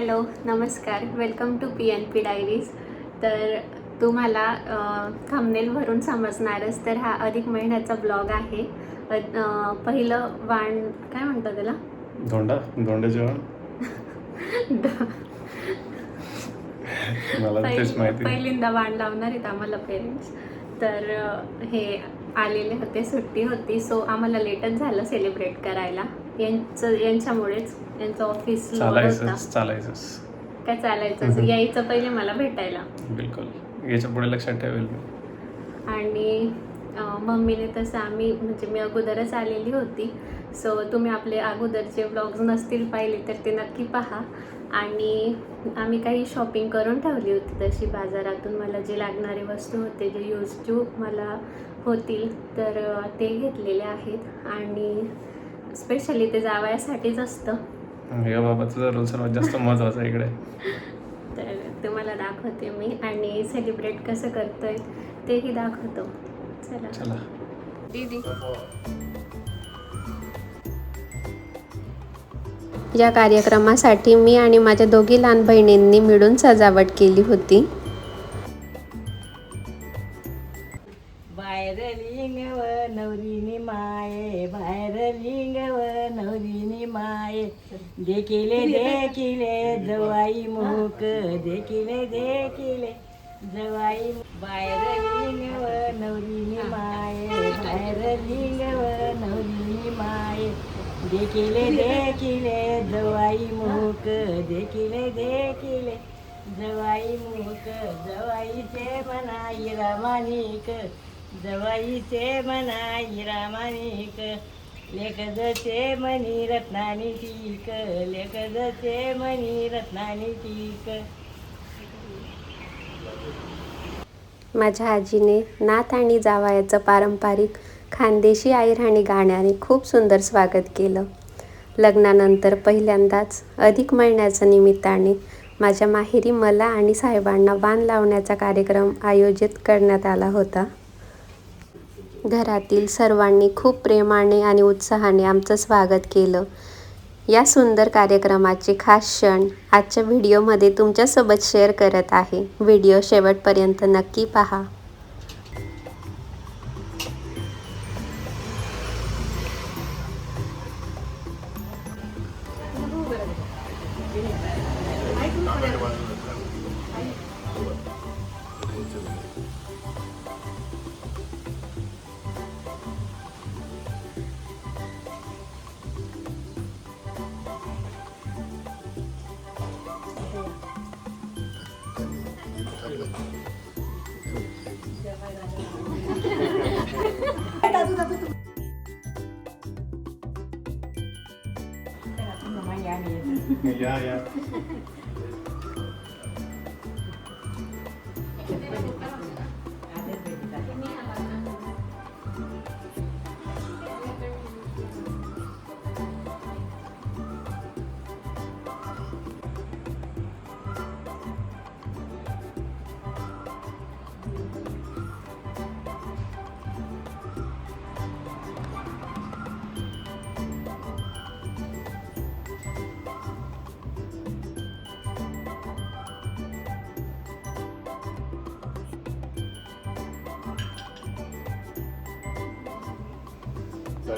Hello नमस्कार, welcome to PNP diaries. तर तुम्हाला थंबनेलवरून समजणारच, तर हा अधिक महिन्याचा ब्लॉग आहे. पहिलं वाण काय म्हणतात त्याला, धोंडा जेवण. मला तेच माहिती. पहिल्यांदा वाण लावणार आहेत आम्हाला पेरेंट्स. तर हे आलेले होते, सुट्टी होती, सो आम्हाला लेटच झालं सेलिब्रेट करायला. यांच्यामुळेच यांचं ऑफिस चालायचंच काय चालायचं यायचं पहिले मला भेटायला. बिलकुल याच्या पुढे लक्षात ठेवेल मी. आणि मम्मीने तसं म्हणजे मी अगोदरच आलेली होती, सो तुम्ही आपले अगोदरचे व्लॉग्स नसतील पाहिले तर ते नक्की पहा. आणि आम्ही काही शॉपिंग करून ठेवली होती तशी बाजारातून. मला जे लागणारे वस्तू होते, जे यूज टू मला होतील, तर ते घेतलेले आहेत. आणि स्पेशली ते जावयासाठीच असतं. या बाबाचं रोल सर्वात जास्त महत्त्वाचं इकडे. तर तुम्हाला दाखवते मी, आणि सेलिब्रेट कसं करतोय तेही दाखवतो. चला दीदी. या कार्यक्रमासाठी मी आणि माझ्या दोघी लहान बहिणींनी मिळून सजावट केली होती. बाहेर लिंगव नवरीनी माये, बाहेर लिंगव नवरीनी माये, देखिले जवाई मुक, देखिले जवाई. बाहेर लिंगव नवरीनी माये, बाहेर लिंगव नवरीनी माये, देखिले जवाई मुक, देखिले जवाई मुक. जवाईचे मना हिरामानिक, जवाईचे मना हिरामानिक, लेकजचे मनी रत्नानी टीक, लेकजचे मनी रत्नानी टीक. माझ्या आजीने नात आणि जावयाचं पारंपरिक खानदेशी आईराणी गाण्याने खूप सुंदर स्वागत केलं. लग्नानंतर पहिल्यांदाच अधिक महिन्याच्या निमित्ताने माझ्या माहेरी मला आणि साहेबांना वाण लावण्याचा कार्यक्रम आयोजित करण्यात आला होता. घरातील सर्वांनी खूप प्रेमाने आणि उत्साहाने आमचं स्वागत केलं. या सुंदर कार्यक्रमाचे खास क्षण आजच्या व्हिडिओमध्ये तुमच्यासोबत शेअर करत आहे. व्हिडिओ शेवटपर्यंत नक्की पहा. या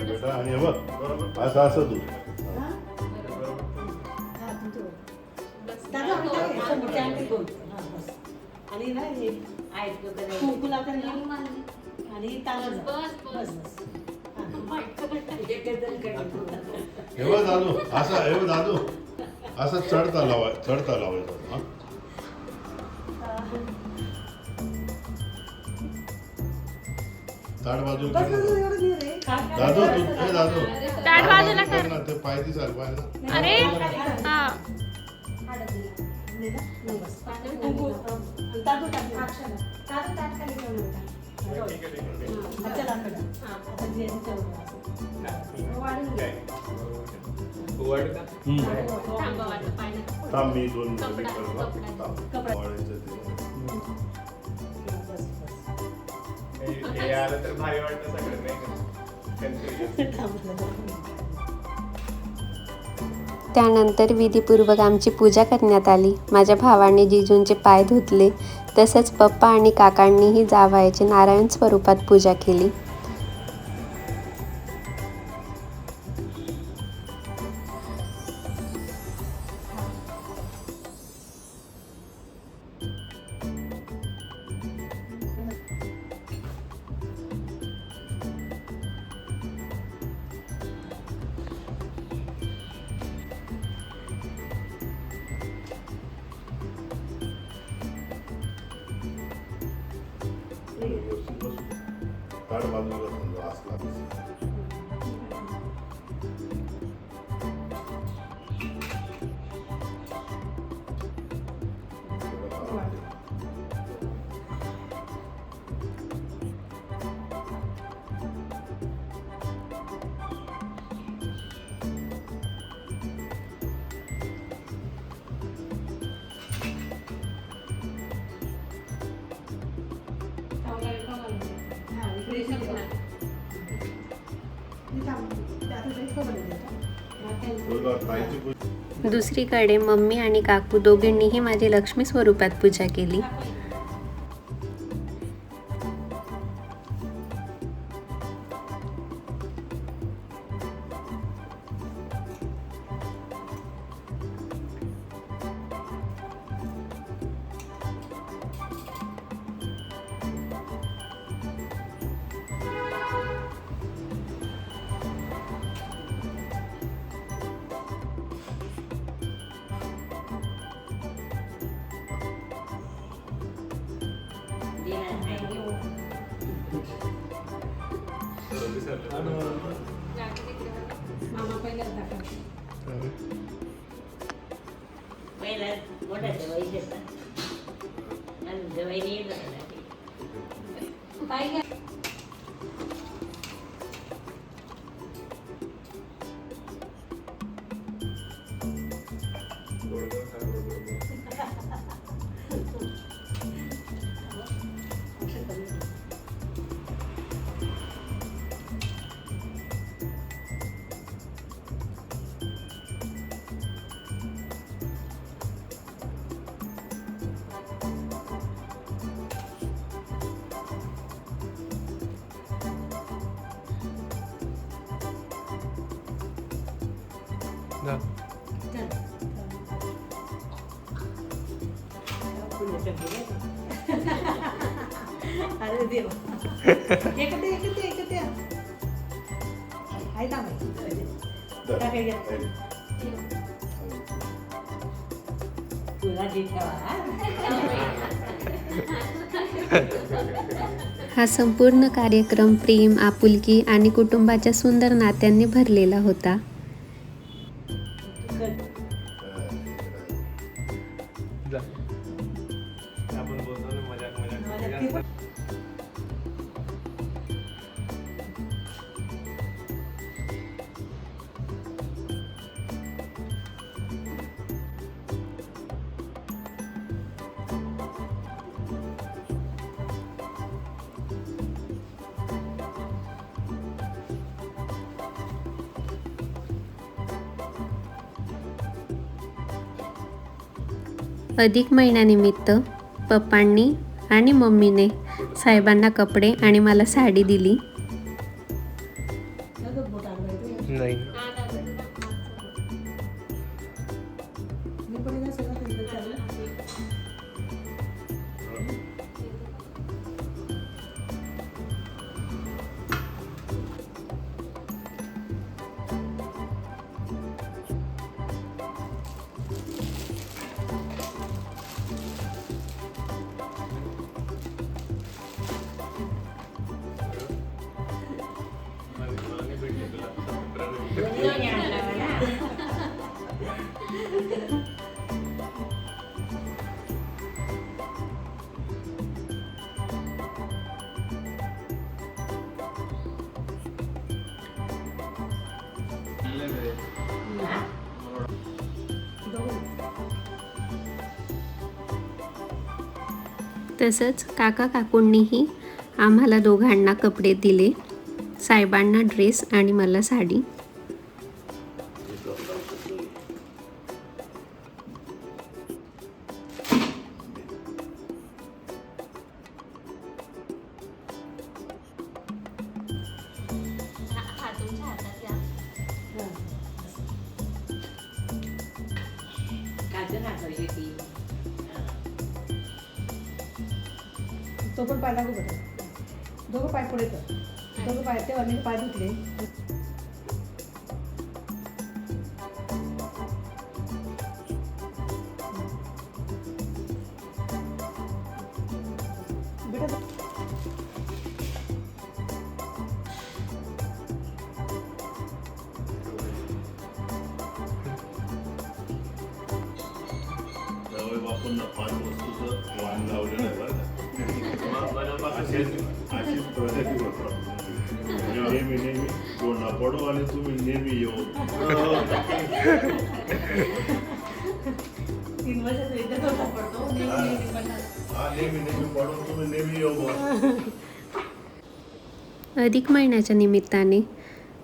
बेटा. आणि बघ असं तू आणि ना हे कुंकू लावताना आणि तांदूळ हे बघ दादू, असं हे बघ दादू, असं चढता लावायचं. ताट बाजू दादू, ताट बाजूला कर ना, ते पाय दिसायला पाहिजे. अरे थांब मी 2 हे आलं तर भारी वाटतं सगळं, नाही का? त्यानंतर विधीपूर्वक आमची पूजा करण्यात आली. माझ्या भावाने जिजूंचे पाय धुतले, तसेच पप्पा आणि काकांनीही जावयाची नारायण स्वरूपात पूजा केली. काढ बाजूला समजा असला ताईची पूजा. दुसरीकडे मम्मी आणि काकू दोघींनीही माझी लक्ष्मी स्वरूपात पूजा केली. पहिला मोठा जवाई देतात आणि जवाईने येतात. जा. अरे देवा एकटे आई हा संपूर्ण कार्यक्रम प्रेम, आपुलकी आणि कुटुंबाच्या सुंदर नात्यांनी भरलेला होता. जा. आपण बोलतो ना मजाक. अधिक महिन्यानिमित्त पप्पांनी आणि मम्मीने साहेबांना कपडे आणि मला साडी दिली. नाही. तसंच काका काकूंनीही आम्हाला दोघांना कपडे दिले, साहेबांना ड्रेस आणि मला साडी. तुमच्या हातात घ्या. काजू नाकायची ती तो पण पाय लागू बघा. दोघं पाय पुढे कर. दोघं पाय ते वाले पाय धुतले. बेटा जावई बापूंना 5 वस्तूचं वाण लावलेलं आहे बरं का. अशीच प्रगती करतो. नेहमी कोणा पडो आणि तुम्ही नेहमी येऊ. 3 वर्षाचा इथं होता पडतो. नेहमी म्हणतात. हा नेहमी पडो तुम्ही नेहमी येऊ बा. अधिक महिन्याच्या निमित्ताने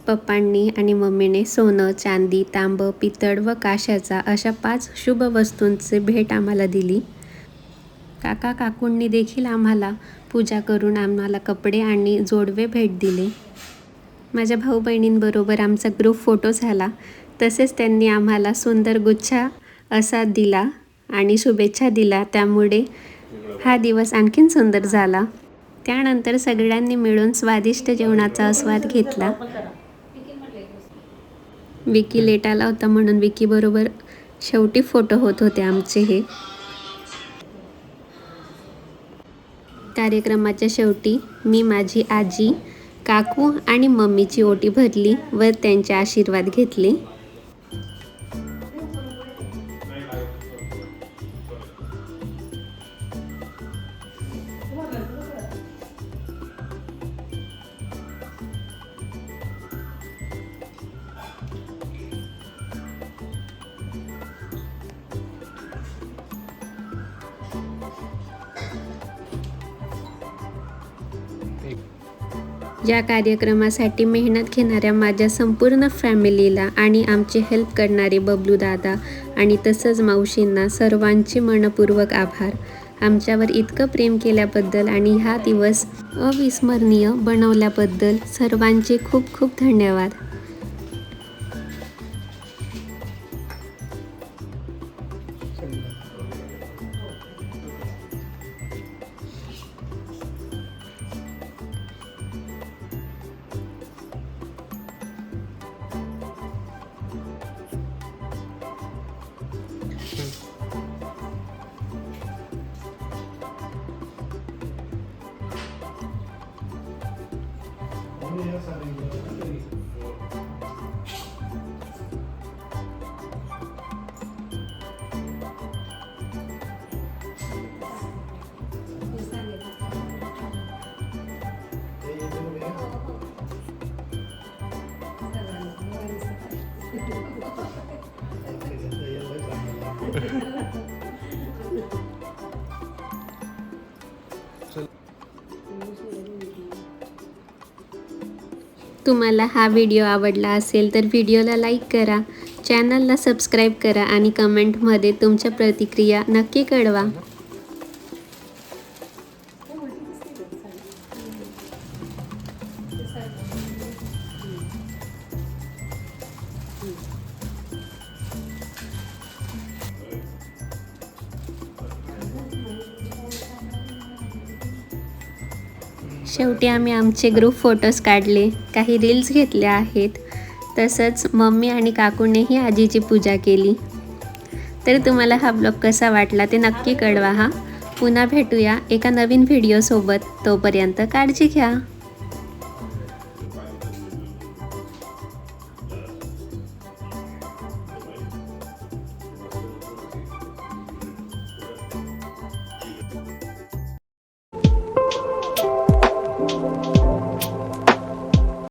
पप्पांनी आणि मम्मीने सोनं, चांदी, तांबं, पितळ व काशाचा अशा 5 शुभ वस्तूंची भेट आम्हाला दिली. काका काकूंनी देखील आम्हाला पूजा करून आम्हाला कपडे आणि जोडवे भेट दिले. माझ्या भाऊ बहिणींबरोबर आमचा ग्रुप फोटो झाला. तसेच त्यांनी आम्हाला सुंदर गुच्छा असा दिला आणि शुभेच्छा दिला. त्यामुळे हा दिवस आणखीन सुंदर झाला. त्यानंतर सगळ्यांनी मिळून स्वादिष्ट जेवणाचा आस्वाद घेतला. विकी लेट आला होता म्हणून विकी बरोबर शेवटी फोटो होत होते आमचे हे. कार्यक्रमाच्या शेवटी मी माझी आजी, काकू आणि मम्मीची ओटी भरली व त्यांचे आशीर्वाद घेतले. या कार्यक्रमासाठी मेहनत घेणाऱ्या माझ्या संपूर्ण फॅमिलीला आणि आमची हेल्प करणारे बबलू दादा आणि तसंच मावशींना सर्वांचे मनपूर्वक आभार. आमच्यावर इतकं प्रेम केल्याबद्दल आणि हा दिवस अविस्मरणीय बनवल्याबद्दल सर्वांचे खूप खूप धन्यवाद. तुम्हाला हा व्हिडिओ आवडला असेल तर व्हिडिओला लाईक करा, चॅनलला सबस्क्राईब करा आणि कमेंटमध्ये तुमच्या प्रतिक्रिया नक्की कळवा. शेवटी आम्ही आमचे ग्रुप फोटोज काढले, काही रील्स घेतल्या आहेत. तसंच मम्मी आणि काकूनेही आजीची पूजा केली. तर तुम्हाला हा ब्लॉग कसा वाटला ते नक्की कळवा. पुन्हा भेटूया एका नवीन व्हिडिओसोबत. तोपर्यंत काळजी घ्या.